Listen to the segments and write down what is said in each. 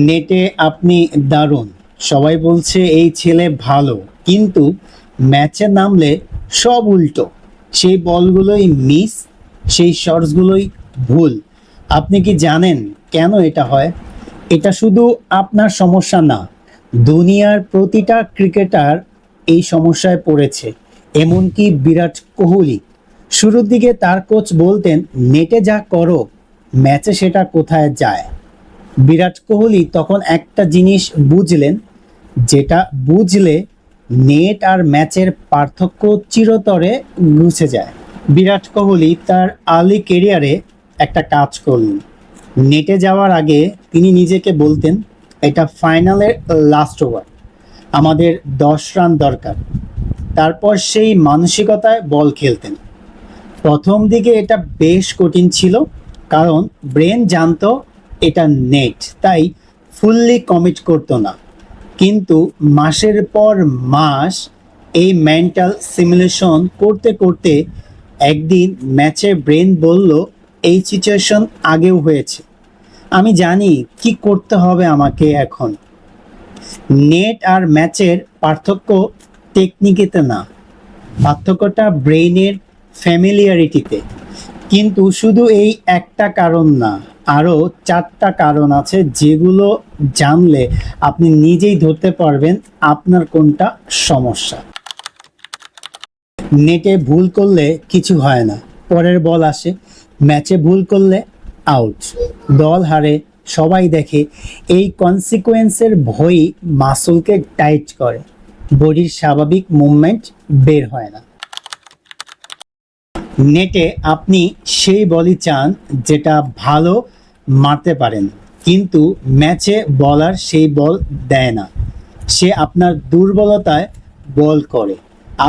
নেটে আপনি দারুণ, সবাই বলছে এই ছেলে ভালো, কিন্তু ম্যাচে নামলে সব উল্টো। সেই বলগুলোই মিস, সেই শটসগুলোই ভুল। আপনি কি জানেন কেন এটা হয়? এটা শুধু আপনার সমস্যা না, দুনিয়ার প্রতিটা ক্রিকেটার এই সমস্যায় পড়েছে, এমনকি বিরাট কোহলি। শুরুর দিকে তার কোচ বলতেন, নেটে যা করো ম্যাচে সেটা কোথায় যায়। বিরাট কোহলি তখন একটা জিনিস বুঝলেন, যেটা বুঝলে নেট আর ম্যাচের পার্থক্য চিরতরে মুছে যায়। বিরাট কোহলি তার আর্লি ক্যারিয়ারে একটা কাজ করলেন। নেটে যাওয়ার আগে তিনি নিজেকে বলতেন, এটা ফাইনালের লাস্ট ওভার, আমাদের 10 রান দরকার। তারপর সেই মানসিকতায় বল খেলতেন। প্রথম দিকে এটা বেশ কঠিন ছিল, কারণ ব্রেন জানতো এটা নেট, তাই ফুললি কমিট করতো না। কিন্তু মাসের পর মাস এই মেন্টাল সিমুলেশন করতে করতে একদিন ম্যাচে ব্রেন বলল, এই সিচুয়েশন আগেও হয়েছে, আমি জানি কি করতে হবে আমাকে এখন। নেট আর ম্যাচের পার্থক্য টেকনিকেতে না, পার্থক্যটা ব্রেইনের ফ্যামিলিয়ারিটিতে। কিন্তু শুধু এই একটা কারণ না, আরও 4টা কারণ আছে যেগুলো জানলে আপনি নিজেই ধরতে পারবেন আপনার কোনটা সমস্যা। নেটে ভুল করলে কিছু হয় না, পরের বল আসে। ম্যাচে ভুল করলে আউট, দল হারে, সবাই দেখে। এই কনসিকোয়েন্সের ভয়ই মাসলকে টাইট করে, বডির স্বাভাবিক মুভমেন্ট বের হয় না। নেটে আপনি সেই বলই চান যেটা ভালো মারতে পারেন, কিন্তু ম্যাচে বলার সেই বল দেয় না, সে আপনার দুর্বলতায় বল করে।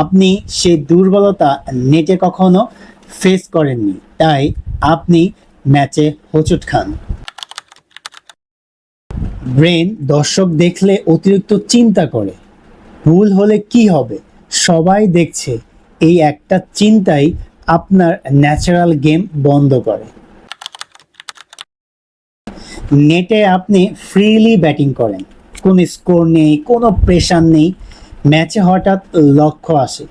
আপনি সেই দুর্বলতা নেটে কখনো ফেস করেননি, তাই আপনি ম্যাচে হোঁচট খান। ব্রেন দর্শক দেখলে অতিরিক্ত চিন্তা করে, ভুল হলে কি হবে, সবাই দেখছে, এই একটা চিন্তাই আপনার ন্যাচারাল গেম বন্ধ করে। নেটে আপনি ফ্রিলি ব্যাটিং করেন, কোনো স্কোর নেই, কোনো প্রেশার নেই। ম্যাচে হঠাৎ লক্ষ্য আসে,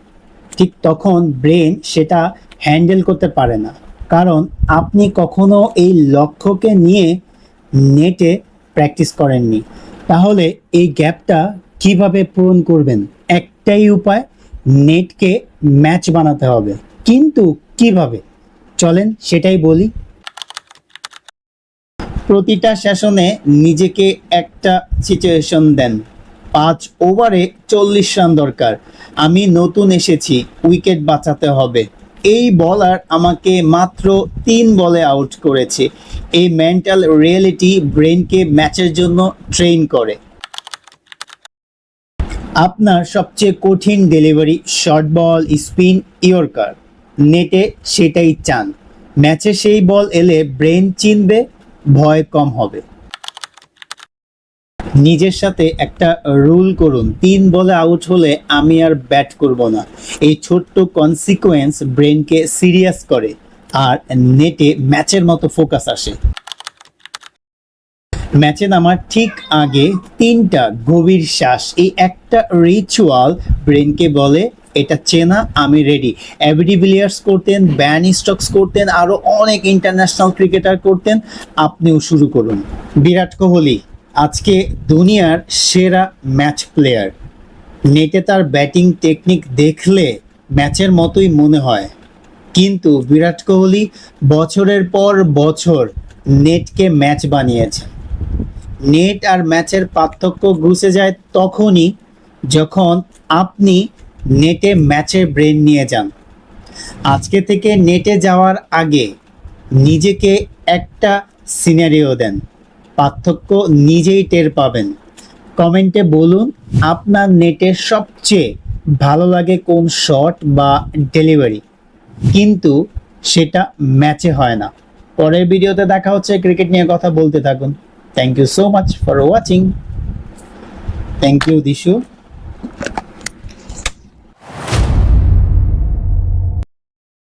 ঠিক তখন ব্রেন সেটা হ্যান্ডেল করতে পারে না, কারণ আপনি কখনো এই লক্ষ্যকে নিয়ে নেটে প্র্যাকটিস করেননি। তাহলে এই গ্যাপটা কিভাবে পূরণ করবেন? একটাই উপায়, নেটকে ম্যাচ বানাতে হবে। কিন্তু কিভাবে? চলেন সেটাই বলি। প্রতিটা সেশনে নিজেকে একটা সিচুয়েশন দেন, 5 ওভারে 40 রান দরকার, আমি নতুন এসেছি, উইকেট বাঁচাতে হবে, এই বলার আমাকে মাত্র 3 বলে আউট করেছে। এই মেন্টাল রিয়েলিটি ব্রেনকে ম্যাচের জন্য ট্রেন করে। আপনার সবচেয়ে কঠিন delivery, short ball, spin, yorker, নেটে সেটাই চান। ম্যাচে সেই বল এলে ব্রেন চিনবে, ভয় কম হবে। নিজের সাথে একটা রুল করুন, 3 বলে আউট হলে আমি আর ব্যাট করব না। এই ছোট্ট কনসিকোয়েন্স ব্রেনকে সিরিয়াস করে, আর নেটে ম্যাচের মতো ফোকাস আসে। ম্যাচে নামার ঠিক আগে 3টা গভীর শ্বাস, এই একটা রিচুয়াল ব্রেনকে বলে, এটা চেনা, আমি রেডি। এবিডি ভিলিয়ার্স করতেন, ব্যান স্টকস করতেন, আরও অনেক ইন্টারন্যাশনাল ক্রিকেটার করতেন, আপনিও শুরু করুন। বিরাট কোহলি আজকে দুনিয়ার সেরা ম্যাচ প্লেয়ার। নেটে তার ব্যাটিং টেকনিক দেখলে ম্যাচের মতোই মনে হয়, কিন্তু বিরাট কোহলি বছরের পর বছর নেটকে ম্যাচ বানিয়েছে। নেট আর ম্যাচের পার্থক্য ঘুষে যায় তখনই যখন আপনি নেটে ম্যাচের ব্রেন নিয়ে যান। আজকে থেকে নেটে যাওয়ার আগে নিজেকে একটা সিনারিও দেন, পার্থক্য নিজেই টের পাবেন। কমেন্টে বলুন আপনার নেটের সবচেয়ে ভালো লাগে কোন শট বা ডেলিভারি, কিন্তু সেটা ম্যাচে হয় না। পরের ভিডিওতে দেখা হচ্ছে, ক্রিকেট নিয়ে কথা বলতে থাকুন। Thank you so much for watching. Thank you Dishu.